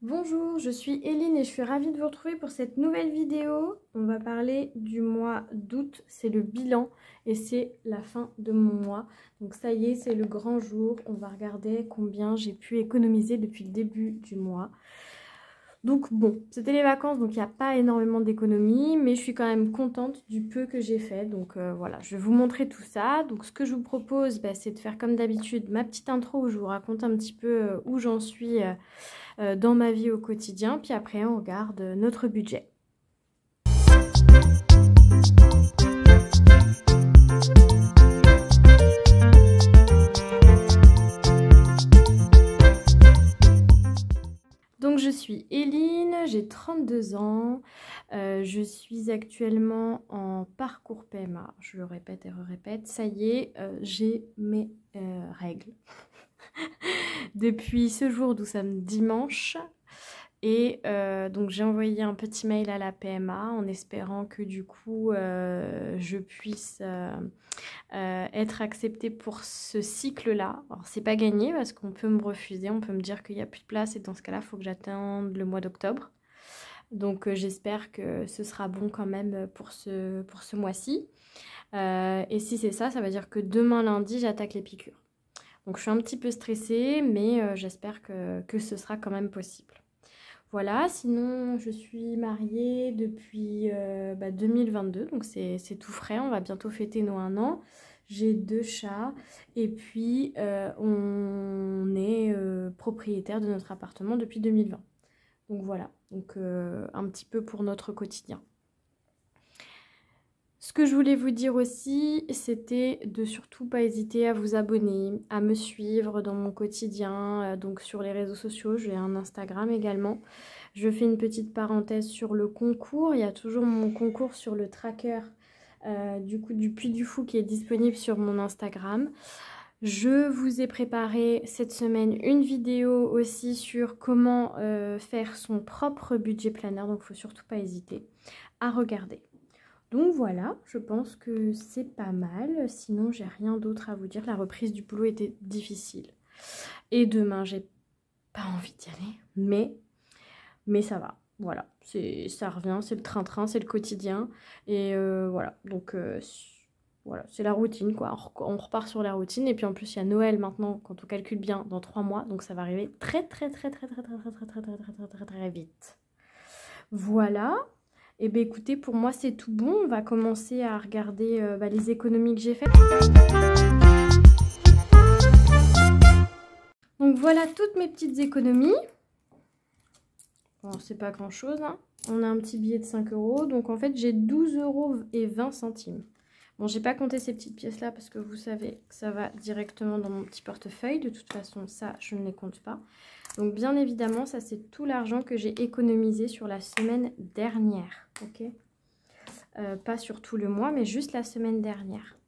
Bonjour, je suis Eline et je suis ravie de vous retrouver pour cette nouvelle vidéo. On va parler du mois d'août, c'est le bilan et c'est la fin de mon mois. Donc ça y est, c'est le grand jour. On va regarder combien j'ai pu économiser depuis le début du mois. Donc bon, c'était les vacances, donc il n'y a pas énormément d'économies, mais je suis quand même contente du peu que j'ai fait. Donc voilà, je vais vous montrer tout ça. Donc ce que je vous propose, c'est de faire comme d'habitude ma petite intro où je vous raconte un petit peu où j'en suis dans ma vie au quotidien. Puis après, on regarde notre budget. Donc je suis Eline, j'ai 32 ans, je suis actuellement en parcours PMA, je le répète et re-répète, ça y est, j'ai mes règles. Depuis ce jour, nous sommes dimanche, et donc j'ai envoyé un petit mail à la PMA en espérant que du coup je puisse être acceptée pour ce cycle-là. Alors c'est pas gagné parce qu'on peut me refuser, on peut me dire qu'il n'y a plus de place et dans ce cas-là, il faut que j'attende le mois d'octobre. Donc j'espère que ce sera bon quand même pour ce mois-ci. Et si c'est ça, ça veut dire que demain lundi, j'attaque les piqûres. Donc je suis un petit peu stressée, mais j'espère que ce sera quand même possible. Voilà, sinon je suis mariée depuis 2022, donc c'est tout frais, on va bientôt fêter nos 1 an. J'ai 2 chats et puis on est propriétaire de notre appartement depuis 2020. Donc voilà, donc un petit peu pour notre quotidien. Ce que je voulais vous dire aussi, c'était de surtout pas hésiter à vous abonner, à me suivre dans mon quotidien, donc sur les réseaux sociaux, j'ai un Instagram également. Je fais une petite parenthèse sur le concours, il y a toujours mon concours sur le tracker du Puy du Fou qui est disponible sur mon Instagram. Je vous ai préparé cette semaine une vidéo aussi sur comment faire son propre budget planner, donc il ne faut surtout pas hésiter à regarder. Donc voilà, je pense que c'est pas mal. Sinon, j'ai rien d'autre à vous dire. La reprise du boulot était difficile. Et demain, j'ai pas envie d'y aller. Mais ça va. Voilà, ça revient, c'est le train-train, c'est le quotidien. Et voilà, donc voilà, c'est la routine quoi. On repart sur la routine. Et puis en plus, il y a Noël maintenant, quand on calcule bien, dans 3 mois. Donc ça va arriver très vite. Voilà. Et bien écoutez, pour moi c'est tout bon. On va commencer à regarder les économies que j'ai faites. Donc voilà toutes mes petites économies. Bon, c'est pas grand chose, hein. On a un petit billet de 5 €. Donc en fait j'ai 12,20 €. Bon, j'ai pas compté ces petites pièces là parce que vous savez que ça va directement dans mon petit portefeuille. De toute façon, ça, je ne les compte pas. Donc bien évidemment, ça c'est tout l'argent que j'ai économisé sur la semaine dernière. Ok, pas sur tout le mois, mais juste la semaine dernière.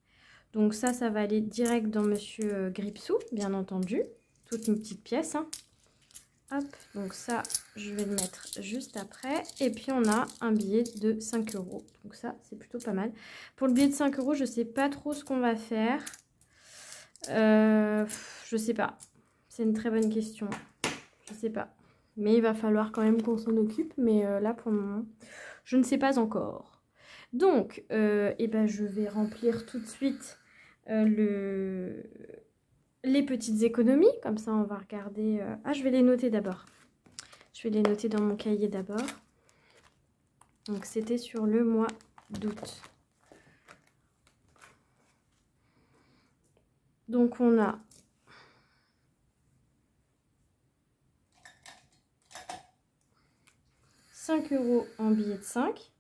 Donc ça va aller direct dans Monsieur Gripsou, bien entendu. Toutes mes petites pièces, hein. Hop, donc ça, je vais le mettre juste après. Et puis, on a un billet de 5 €. Donc ça, c'est plutôt pas mal. Pour le billet de 5 €, je sais pas trop ce qu'on va faire. Je sais pas. C'est une très bonne question. Je sais pas. Mais il va falloir quand même qu'on s'en occupe. Mais là, pour le moment, je ne sais pas encore. Donc, je vais remplir tout de suite les petites économies, comme ça on va regarder. Ah, je vais les noter d'abord. Je vais les noter dans mon cahier d'abord. Donc c'était sur le mois d'août. Donc on a €5 en billets de 5.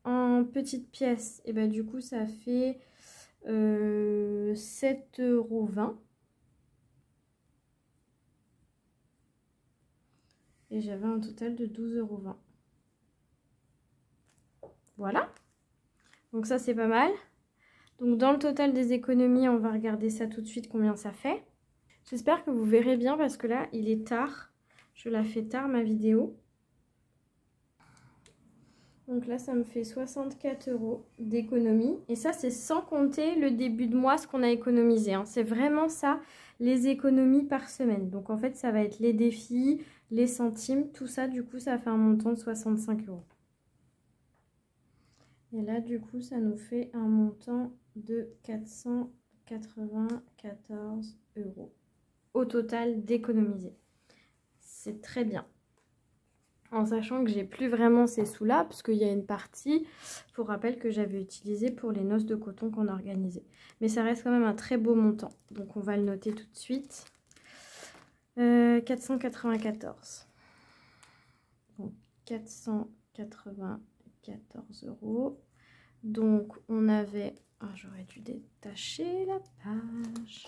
En petites pièces, et du coup ça fait 7,20 €. Et j'avais un total de 12,20 €. Voilà. Donc ça, c'est pas mal. Donc dans le total des économies, on va regarder ça tout de suite, combien ça fait. J'espère que vous verrez bien parce que là, il est tard. Je la fais tard, ma vidéo. Donc là, ça me fait 64 € d'économie. Et ça, c'est sans compter le début de mois, ce qu'on a économisé, hein. C'est vraiment ça les économies par semaine. Donc en fait, ça va être les défis, les centimes, tout ça, du coup, ça fait un montant de 65 €. Et là, du coup, ça nous fait un montant de 494 € au total d'économiser. C'est très bien. En sachant que j'ai plus vraiment ces sous-là, parce qu'il y a une partie, pour rappel, que j'avais utilisée pour les noces de coton qu'on organisait. Mais ça reste quand même un très beau montant. Donc on va le noter tout de suite. 494. Donc 494 €. Donc on avait... Ah, j'aurais dû détacher la page.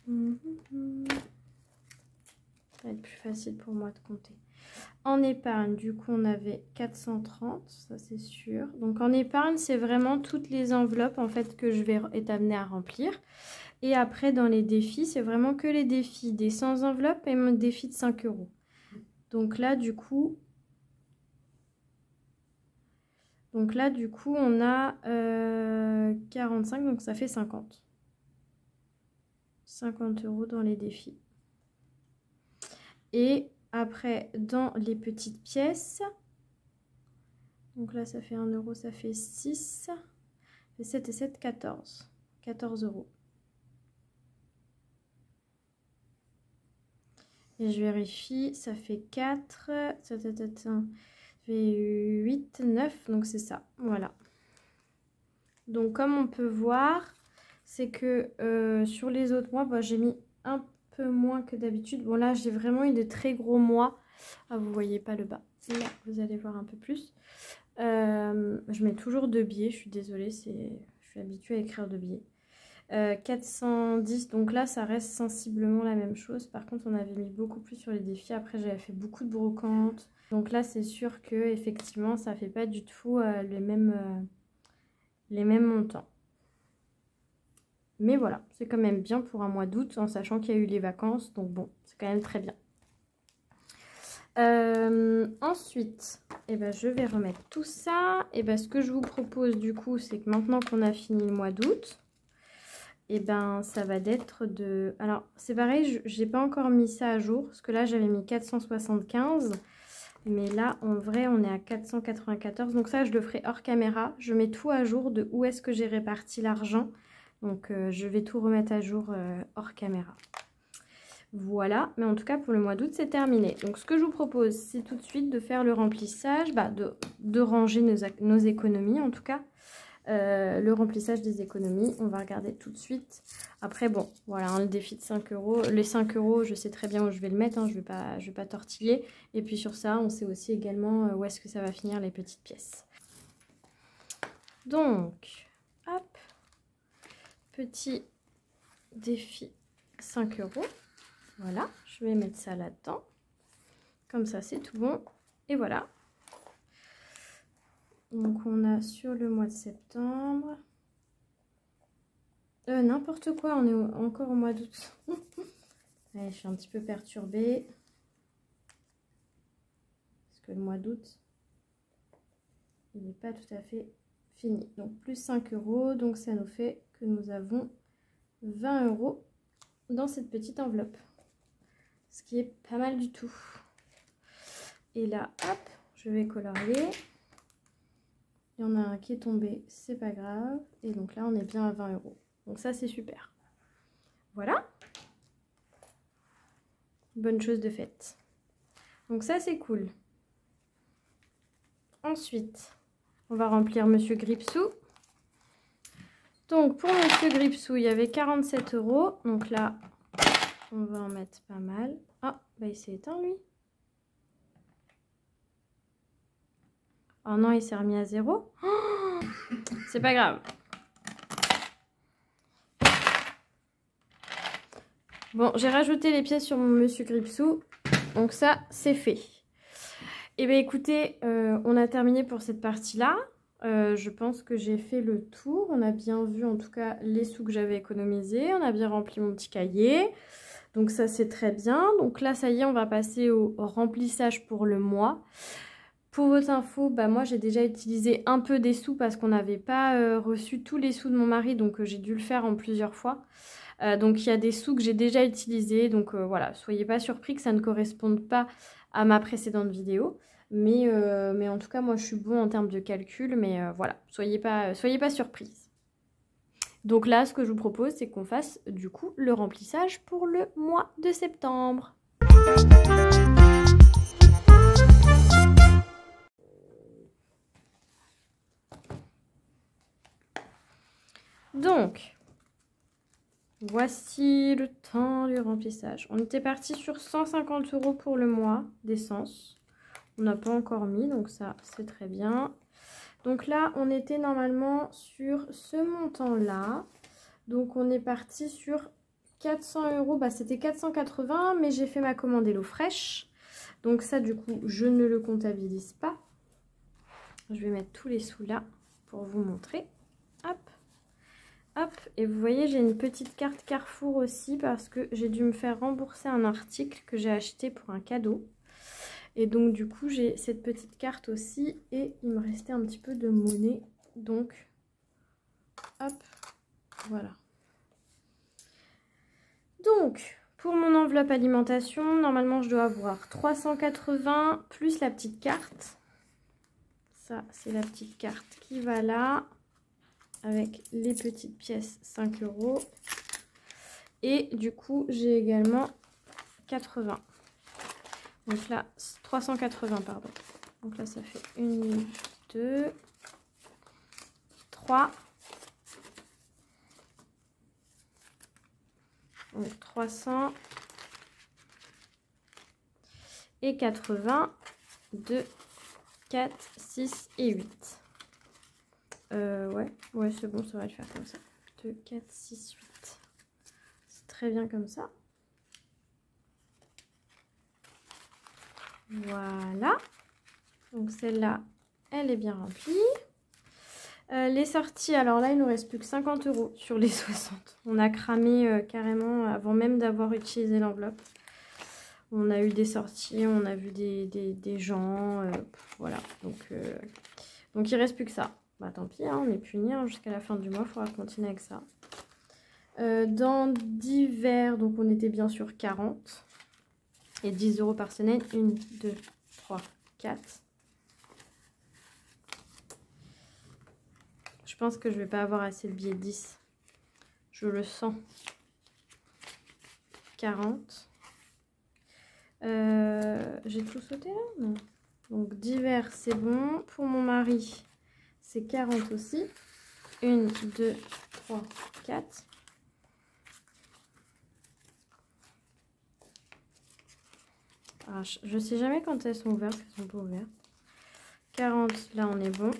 Ça va être plus facile pour moi de compter. En épargne, du coup, on avait 430, ça c'est sûr. Donc en épargne, c'est vraiment toutes les enveloppes en fait que je vais être amenée à remplir. Et après, dans les défis, c'est vraiment que les défis des 100 enveloppes et mon défi de 5 €. Donc là, du coup, on a 45, donc ça fait 50. 50 € dans les défis. Et après, dans les petites pièces, donc là, ça fait 1 €, ça fait 6. Ça fait 7 et 7, 14. 14 €. Et je vérifie, ça fait 4, ça fait 8, 9, donc c'est ça, voilà. Donc comme on peut voir, c'est que sur les autres mois, bah, j'ai mis un peu moins que d'habitude. Bon là, j'ai vraiment eu de très gros mois. Ah, vous voyez pas le bas. Là, vous allez voir un peu plus. Je mets toujours 2 billets, je suis désolée, je suis habituée à écrire 2 billets. 410, donc là ça reste sensiblement la même chose. Par contre on avait mis beaucoup plus sur les défis. Après j'avais fait beaucoup de brocantes, donc là c'est sûr que effectivement ça fait pas du tout les mêmes montants. Mais voilà, c'est quand même bien pour un mois d'août, en sachant qu'il y a eu les vacances, donc bon, c'est quand même très bien. Ensuite, je vais remettre tout ça. Et ce que je vous propose du coup, c'est que maintenant qu'on a fini le mois d'août, ça va être de... Alors, c'est pareil, j'ai pas encore mis ça à jour, parce que là, j'avais mis 475. Mais là, en vrai, on est à 494. Donc ça, je le ferai hors caméra. Je mets tout à jour de où est-ce que j'ai réparti l'argent. Donc, je vais tout remettre à jour hors caméra. Voilà, mais en tout cas, pour le mois d'août, c'est terminé. Donc, ce que je vous propose, c'est tout de suite de faire le remplissage, de ranger nos économies, en tout cas. Le remplissage des économies, on va regarder tout de suite. Après bon, voilà, hein, le défi de 5 €. Les 5 €, je sais très bien où je vais le mettre, hein, je vais pas tortiller. Et puis sur ça, on sait aussi également où est-ce que ça va finir les petites pièces. Donc, hop, petit défi 5 €. Voilà, je vais mettre ça là-dedans. Comme ça, c'est tout bon. Et voilà. Donc on a sur le mois de septembre, n'importe quoi, on est encore au mois d'août. Allez, je suis un petit peu perturbée. Parce que le mois d'août, il n'est pas tout à fait fini. Donc plus 5 €, donc ça nous fait que nous avons 20 € dans cette petite enveloppe. Ce qui est pas mal du tout. Et là, hop, je vais colorier. Il y en a un qui est tombé, c'est pas grave. Et donc là, on est bien à 20 €. Donc ça, c'est super. Voilà. Bonne chose de faite. Donc ça, c'est cool. Ensuite, on va remplir Monsieur Gripsou. Donc pour Monsieur Gripsou, il y avait 47 €. Donc là, on va en mettre pas mal. Ah, il s'est éteint lui. Oh non, il s'est remis à 0. Oh, c'est pas grave. Bon, j'ai rajouté les pièces sur mon Monsieur Gripsou. Donc ça, c'est fait. Et écoutez, on a terminé pour cette partie-là. Je pense que j'ai fait le tour. On a bien vu en tout cas les sous que j'avais économisés. On a bien rempli mon petit cahier. Donc ça, c'est très bien. Donc là, ça y est, on va passer au remplissage pour le mois. Pour votre info, moi j'ai déjà utilisé un peu des sous parce qu'on n'avait pas reçu tous les sous de mon mari, donc j'ai dû le faire en plusieurs fois. Donc il y a des sous que j'ai déjà utilisés. Donc voilà, soyez pas surpris que ça ne corresponde pas à ma précédente vidéo. Mais en tout cas, moi je suis bon en termes de calcul. Mais voilà, soyez pas surprise. Donc là, ce que je vous propose, c'est qu'on fasse du coup le remplissage pour le mois de septembre. Donc, voici le temps du remplissage. On était parti sur 150 € pour le mois d'essence. On n'a pas encore mis, donc ça, c'est très bien. Donc là, on était normalement sur ce montant-là. Donc, on est parti sur 400 €. Bah, c'était 480, mais j'ai fait ma commande HelloFresh. Donc ça, du coup, je ne le comptabilise pas. Je vais mettre tous les sous là pour vous montrer. Hop. Hop, et vous voyez, j'ai une petite carte Carrefour aussi parce que j'ai dû me faire rembourser un article que j'ai acheté pour un cadeau. Et donc, du coup, j'ai cette petite carte aussi et il me restait un petit peu de monnaie. Donc, hop, voilà. Donc, pour mon enveloppe alimentation, normalement, je dois avoir 380 plus la petite carte. Ça, c'est la petite carte qui va là. Avec les petites pièces 5 €. Et du coup, j'ai également 80. Donc là, 380, pardon. Donc là, ça fait 1, 2, 3. Donc 300 et 80, 2, 4, 6 et 8. Ouais, c'est bon, ça va le faire comme ça. 2, 4, 6, 8. C'est très bien comme ça. Voilà. Donc celle-là, elle est bien remplie. Les sorties, alors là, il nous reste plus que 50 € sur les 60. On a cramé carrément avant même d'avoir utilisé l'enveloppe. On a eu des sorties, on a vu des gens, voilà. Donc il reste plus que ça. Bah tant pis, hein, on est puni hein, jusqu'à la fin du mois, il faudra continuer avec ça. Dans divers, donc on était bien sûr 40. Et 10 € par semaine. 1, 2, 3, 4. Je pense que je vais pas avoir assez de billets 10. Je le sens. 40. J'ai tout sauté là? Non. Donc divers, c'est bon. Pour mon mari, c'est 40 aussi. 1, 2, 3, 4. Ah, je sais jamais quand elles sont ouvertes, elles sont pas ouvertes. 40, là on est bon.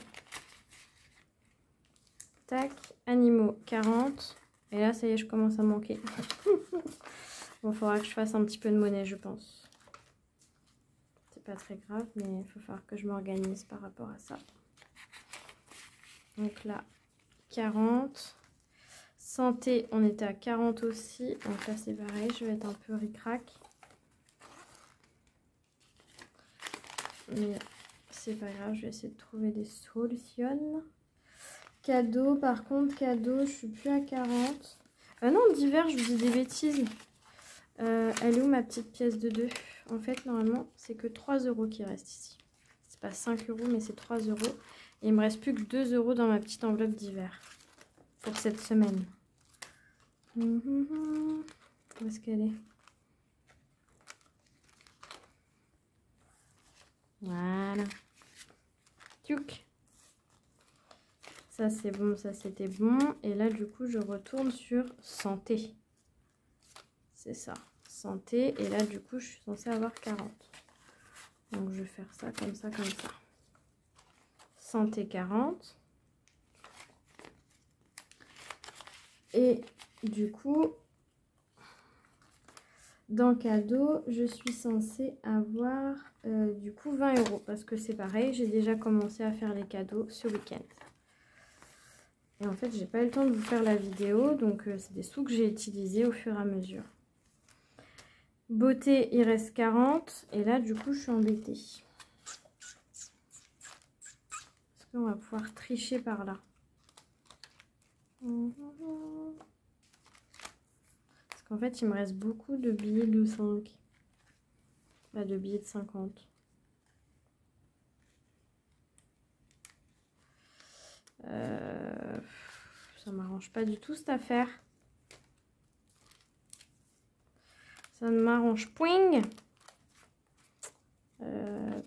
Tac, animaux 40. Et là, ça y est, je commence à manquer. Bon, il faudra que je fasse un petit peu de monnaie, je pense. C'est pas très grave, mais il faut falloir que je m'organise par rapport à ça. Donc là, 40. Santé, on était à 40 aussi. Donc là, c'est pareil, je vais être un peu ric-rac. Mais c'est pas grave, je vais essayer de trouver des solutions. Cadeau, par contre, cadeau, je suis plus à 40. Non, divers, je vous dis des bêtises. Elle est où ma petite pièce de 2? En fait, normalement, c'est que 3 € qui restent ici. C'est pas 5 €, mais c'est 3 €. Et il me reste plus que 2 € dans ma petite enveloppe d'hiver. Pour cette semaine. Où est-ce qu'elle est? Voilà. Tchouk. Ça c'est bon, ça c'était bon. Et là du coup je retourne sur santé. C'est ça, santé. Et là du coup je suis censée avoir 40. Donc je vais faire ça, comme ça, comme ça. Santé 40. Et du coup, dans cadeau, je suis censée avoir du coup 20 € parce que c'est pareil, j'ai déjà commencé à faire les cadeaux ce week-end. Et en fait, j'ai pas eu le temps de vous faire la vidéo, donc c'est des sous que j'ai utilisés au fur et à mesure. Beauté, il reste 40 et là, du coup, je suis embêtée. Est-ce qu'on va pouvoir tricher par là? qu'en fait, il me reste beaucoup de billets de 5. Bah, de billets de 50. Ça m'arrange pas du tout cette affaire. Ça ne m'arrange point. Parce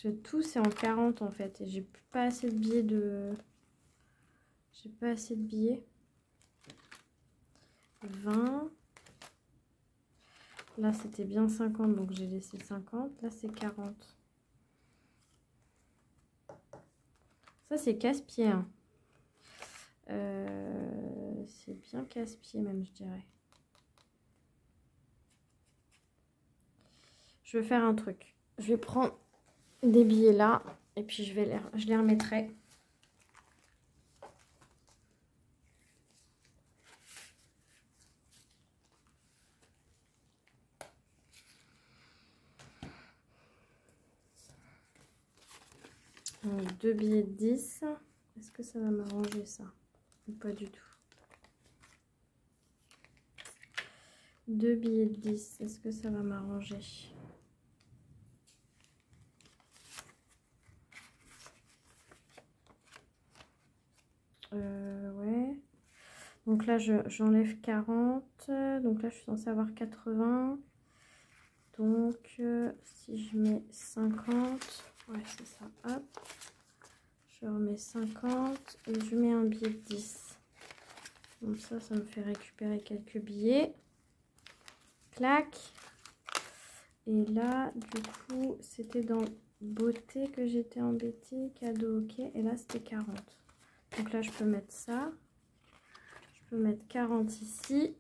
que tout c'est en 40 en fait. Et j'ai pas assez de billets de... J'ai pas assez de billets. 20. Là c'était bien 50 donc j'ai laissé 50. Là c'est 40. Ça c'est casse-pied. Hein. C'est bien casse-pied même je dirais. Je vais faire un truc. Je vais prendre des billets là et puis je les remettrai. Donc, 2 billets de 10. Est-ce que ça va m'arranger ça? Ou pas du tout. 2 billets de 10. Est-ce que ça va m'arranger? Ouais. Donc là, j'enlève 40. Donc là, je suis censée avoir 80. Donc, si je mets 50. Ouais, c'est ça. Hop. Je remets 50. Et je mets un billet de 10. Donc ça me fait récupérer quelques billets. Clac. Et là, du coup, c'était dans beauté que j'étais embêtée. Cadeau, ok. Et là, c'était 40. Donc là, je peux mettre ça. Je peux mettre 40 ici.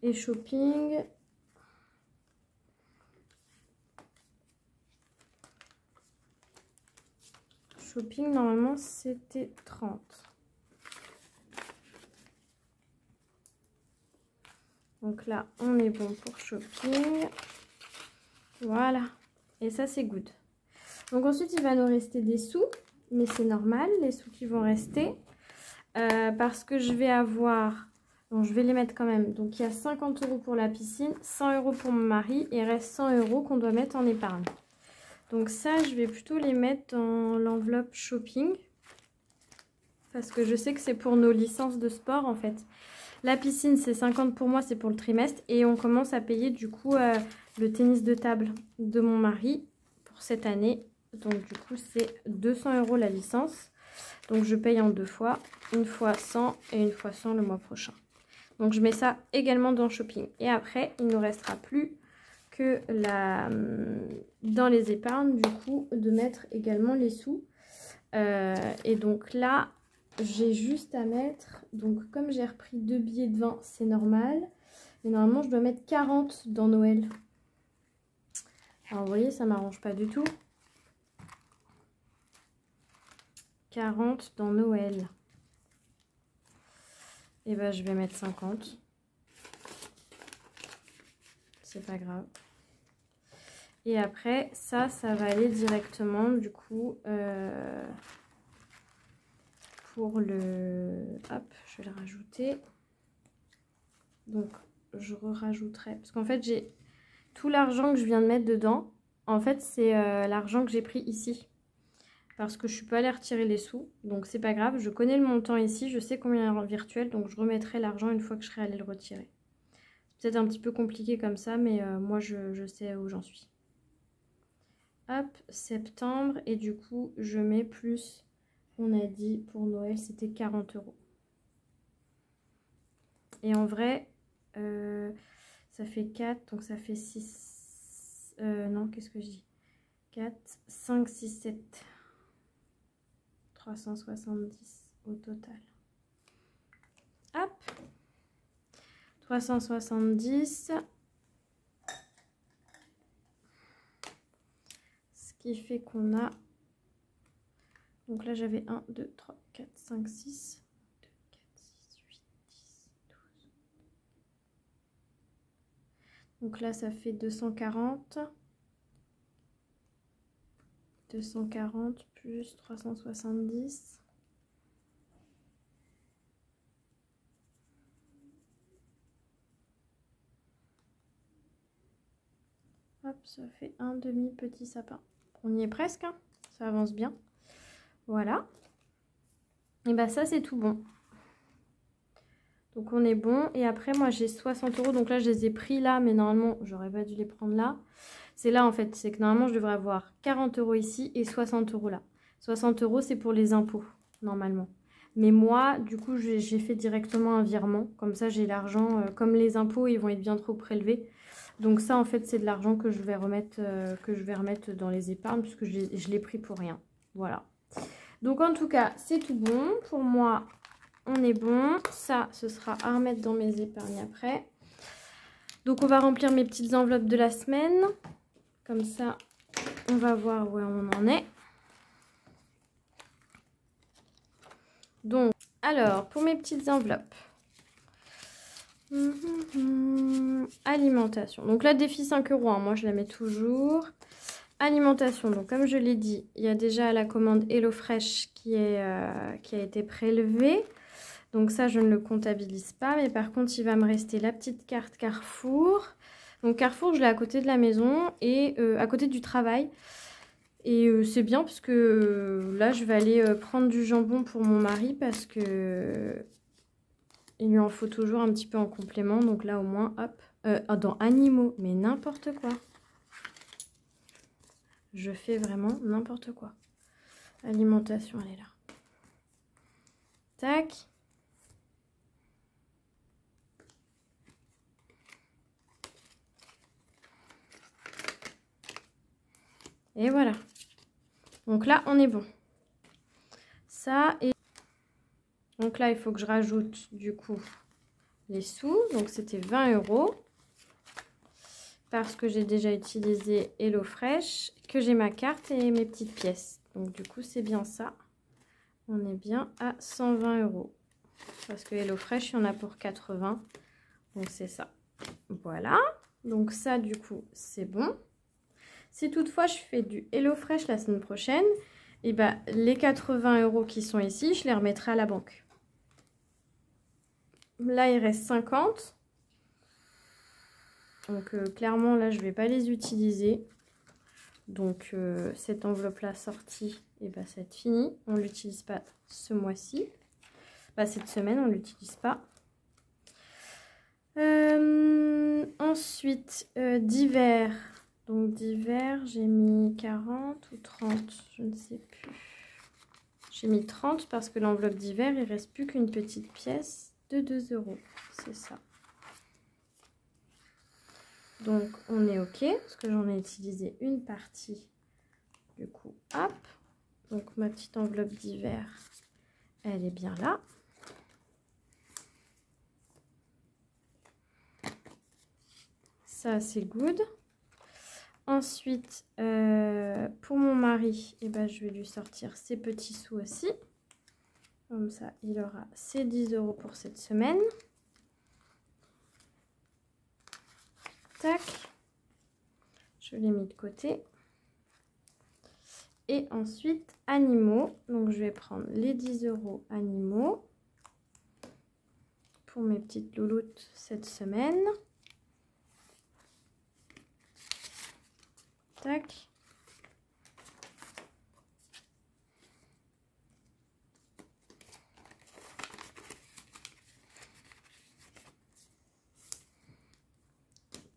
Et shopping. Shopping, normalement, c'était 30. Donc là, on est bon pour shopping. Voilà. Et ça, c'est good. Donc ensuite, il va nous rester des sous. Mais c'est normal, les sous qui vont rester. Parce que je vais avoir... Donc, je vais les mettre quand même. Donc, il y a 50 € pour la piscine, 100 € pour mon mari. Et il reste 100 € qu'on doit mettre en épargne. Donc ça, je vais plutôt les mettre dans l'enveloppe shopping. Parce que je sais que c'est pour nos licences de sport, en fait. La piscine, c'est 50 pour moi, c'est pour le trimestre. Et on commence à payer, du coup, le tennis de table de mon mari pour cette année. Donc, du coup, c'est 200 € la licence. Donc, je paye en 2 fois. Une fois 100 et une fois 100 le mois prochain. Donc, je mets ça également dans shopping. Et après, il ne nous restera plus que dans les épargnes, du coup, de mettre également les sous. Et donc là, j'ai juste à mettre... Donc, comme j'ai repris 2 billets de 20, c'est normal. Mais normalement, je dois mettre 40 dans Noël. Alors, vous voyez, ça ne m'arrange pas du tout. 40 dans Noël. Et ben, je vais mettre 50. C'est pas grave. Et après, ça va aller directement, du coup, pour le... Hop, je vais le rajouter. Donc, je rajouterai. Parce qu'en fait, j'ai tout l'argent que je viens de mettre dedans. En fait, c'est l'argent que j'ai pris ici. Parce que je suis pas allée retirer les sous. Donc, c'est pas grave. Je connais le montant ici. Je sais combien il y a en virtuel. Donc, je remettrai l'argent une fois que je serai allée le retirer. C'est peut-être un petit peu compliqué comme ça. Mais moi, je sais où j'en suis. Hop, septembre. Et du coup, je mets plus, on a dit pour Noël, c'était 40 €. Et en vrai, ça fait 4, donc ça fait 6. Non, qu'est-ce que je dis? 4, 5, 6, 7. 370 au total. Hop. 370. Qui fait qu'on a, donc là j'avais 1, 2, 3, 4, 5, 6, 2, 4, 6, 8, 10, 12, Donc là, ça fait 240. 240 plus 370. Hop, ça fait un demi petit sapin. On y est presque, hein, ça avance bien. Voilà. Et bah ça, c'est tout bon. Donc on est bon. Et après, moi, j'ai 60 €. Donc là, je les ai pris là, mais normalement, j'aurais pas dû les prendre là. C'est là, en fait. C'est que normalement, je devrais avoir 40 € ici et 60 € là. 60 €, c'est pour les impôts, normalement. Mais moi, du coup, j'ai fait directement un virement. Comme ça, j'ai l'argent. Comme les impôts, ils vont être bien trop prélevés. Donc ça, en fait, c'est de l'argent que je vais remettre dans les épargnes, puisque je l'ai pris pour rien. Voilà. Donc en tout cas, c'est tout bon. Pour moi, on est bon. Ça, ce sera à remettre dans mes épargnes après. Donc on va remplir mes petites enveloppes de la semaine. Comme ça, on va voir où on en est. Donc, alors, pour mes petites enveloppes. Alimentation. Donc là, défi 5 €. Hein. Moi, je la mets toujours. Alimentation. Donc, comme je l'ai dit, il y a déjà la commande HelloFresh qui a été prélevée. Donc ça, je ne le comptabilise pas. Mais par contre, il va me rester la petite carte Carrefour. Donc Carrefour, je l'ai à côté de la maison et à côté du travail. Et c'est bien parce que là, je vais aller prendre du jambon pour mon mari parce que il lui en faut toujours un petit peu en complément. Donc là, au moins, hop, dans animaux, mais n'importe quoi. Je fais vraiment n'importe quoi. Alimentation, elle est là. Tac. Et voilà. Donc là, on est bon. Ça et... Donc là, il faut que je rajoute du coup les sous. Donc c'était 20 €. Parce que j'ai déjà utilisé HelloFresh, que j'ai ma carte et mes petites pièces. Donc du coup, c'est bien ça. On est bien à 120 €. Parce que HelloFresh, il y en a pour 80. Donc c'est ça. Voilà. Donc ça, du coup, c'est bon. Si toutefois, je fais du HelloFresh la semaine prochaine, et ben, les 80 € qui sont ici, je les remettrai à la banque. Là, il reste 50. Donc clairement, là, je ne vais pas les utiliser. Donc cette enveloppe-là sortie, et ben, ça va être fini. On ne l'utilise pas ce mois-ci. Cette semaine, on ne l'utilise pas. Ensuite, d'hiver. Donc d'hiver, j'ai mis 40 ou 30, je ne sais plus. J'ai mis 30 parce que l'enveloppe d'hiver, il ne reste plus qu'une petite pièce de 2 €. C'est ça. Donc on est OK, parce que j'en ai utilisé une partie. Du coup, hop. Donc ma petite enveloppe d'hiver, elle est bien là. Ça, c'est good. Ensuite, pour mon mari, eh ben, je vais lui sortir ses petits sous aussi. Comme ça, il aura ses 10 € pour cette semaine. Tac. Je l'ai mis de côté. Et ensuite, animaux. Donc, je vais prendre les 10 € animaux pour mes petites louloutes cette semaine. Tac.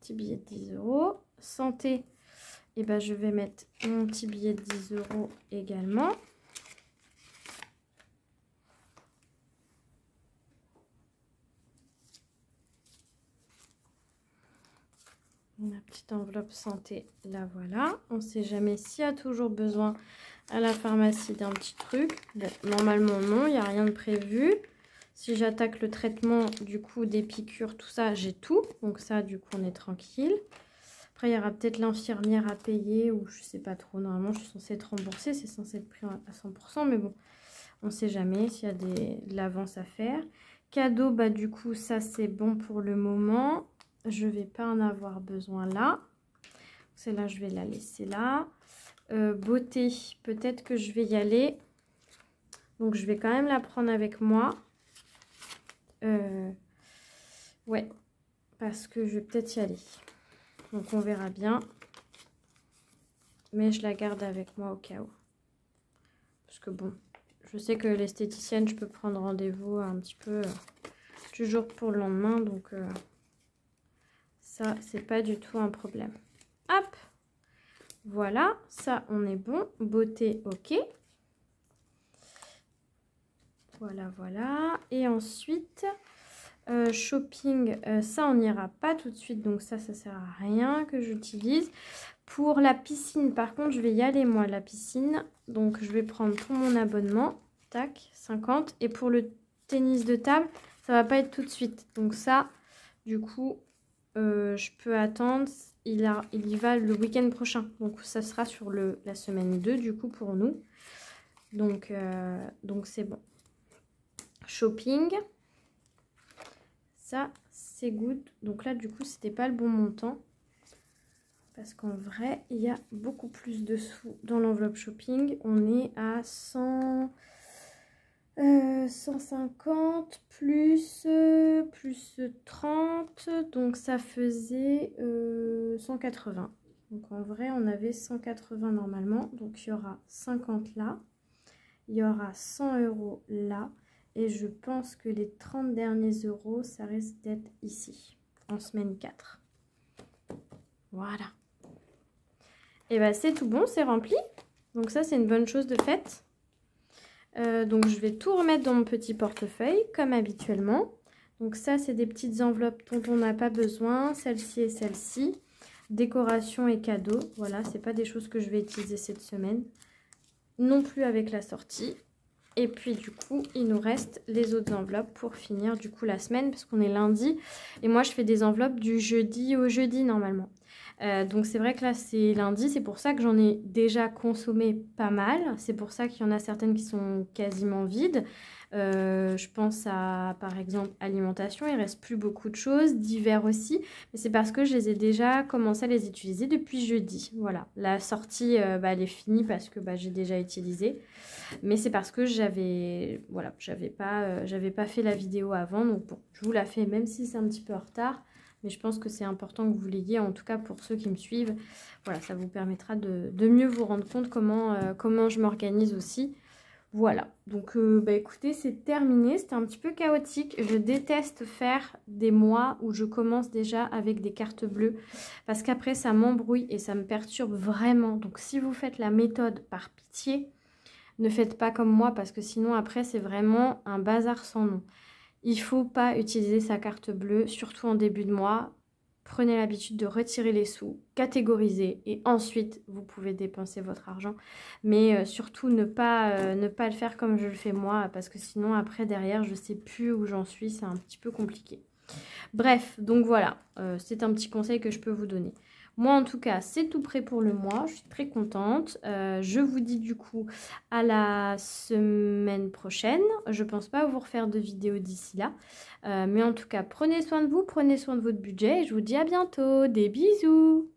Petit billet de 10 €. Santé, et ben, je vais mettre mon petit billet de 10 € également. La petite enveloppe santé, la voilà. On ne sait jamais s'il y a toujours besoin à la pharmacie d'un petit truc. Normalement, non, il n'y a rien de prévu. Si j'attaque le traitement, du coup, des piqûres, tout ça, j'ai tout. Donc ça, du coup, on est tranquille. Après, il y aura peut-être l'infirmière à payer ou je ne sais pas trop. Normalement, je suis censée être remboursée. C'est censé être pris à 100%. Mais bon, on ne sait jamais s'il y a de l'avance à faire. Cadeau, bah du coup, ça, c'est bon pour le moment. je vais pas en avoir besoin là. Celle-là, je vais la laisser là. Beauté, peut-être que je vais y aller. Donc, je vais quand même la prendre avec moi. Ouais, parce que je vais peut-être y aller. Donc, on verra bien. Mais je la garde avec moi au cas où. Parce que bon, je sais que l'esthéticienne, je peux prendre rendez-vous un petit peu du jour pour le lendemain. Donc, ça, c'est pas du tout un problème. Hop! Voilà, ça, on est bon. Beauté, ok. Voilà, voilà. Et ensuite, shopping, ça, on n'ira pas tout de suite. Donc ça sert à rien que j'utilise. Pour la piscine, par contre, je vais y aller, moi, la piscine. Donc, je vais prendre pour mon abonnement. Tac, 50. Et pour le tennis de table, ça va pas être tout de suite. Donc ça, du coup, je peux attendre. Il y va le week-end prochain. Donc, ça sera sur la semaine 2, du coup, pour nous. Donc c'est bon. Shopping. Ça, c'est good. Donc là, du coup, c'était pas le bon montant. Parce qu'en vrai, il y a beaucoup plus de sous dans l'enveloppe shopping. On est à 150 plus 30. Donc ça faisait 180. Donc en vrai, on avait 180 normalement. Donc il y aura 50 là. Il y aura 100 € là. Et je pense que les 30 derniers euros, ça risque d'être ici, en semaine 4. Voilà. Et bien, c'est tout bon, c'est rempli. Donc ça, c'est une bonne chose de faite. Donc, je vais tout remettre dans mon petit portefeuille, comme habituellement. Donc ça, c'est des petites enveloppes dont on n'a pas besoin. Celle-ci et celle-ci. Décoration et cadeaux. Voilà, c'est pas des choses que je vais utiliser cette semaine. Non plus avec la sortie. Et puis du coup, il nous reste les autres enveloppes pour finir du coup la semaine, parce qu'on est lundi. Et moi, je fais des enveloppes du jeudi au jeudi normalement. Donc c'est vrai que là, c'est lundi. C'est pour ça que j'en ai déjà consommé pas mal. C'est pour ça qu'il y en a certaines qui sont quasiment vides. Je pense à, par exemple, alimentation. Il ne reste plus beaucoup de choses. Divers aussi. Mais c'est parce que je les ai déjà commencé à les utiliser depuis jeudi. Voilà. La sortie, elle est finie parce que j'ai déjà utilisé. Mais c'est parce que j'avais pas fait la vidéo avant. Donc bon, je vous la fais même si c'est un petit peu en retard. Mais je pense que c'est important que vous l'ayez, en tout cas pour ceux qui me suivent. Voilà, ça vous permettra de mieux vous rendre compte comment je m'organise aussi. Voilà, donc écoutez, c'est terminé. C'était un petit peu chaotique. Je déteste faire des mois où je commence déjà avec des cartes bleues. Parce qu'après, ça m'embrouille et ça me perturbe vraiment. Donc si vous faites la méthode par pitié, ne faites pas comme moi parce que sinon après, c'est vraiment un bazar sans nom. Il ne faut pas utiliser sa carte bleue, surtout en début de mois. Prenez l'habitude de retirer les sous, catégoriser et ensuite vous pouvez dépenser votre argent. Mais surtout ne pas le faire comme je le fais moi parce que sinon après derrière je ne sais plus où j'en suis, c'est un petit peu compliqué. Bref, donc voilà, c'est un petit conseil que je peux vous donner. Moi, en tout cas, c'est tout prêt pour le mois. Je suis très contente. Je vous dis du coup à la semaine prochaine. Je ne pense pas vous refaire de vidéo d'ici là. Mais en tout cas, prenez soin de vous, prenez soin de votre budget. Et je vous dis à bientôt. Des bisous.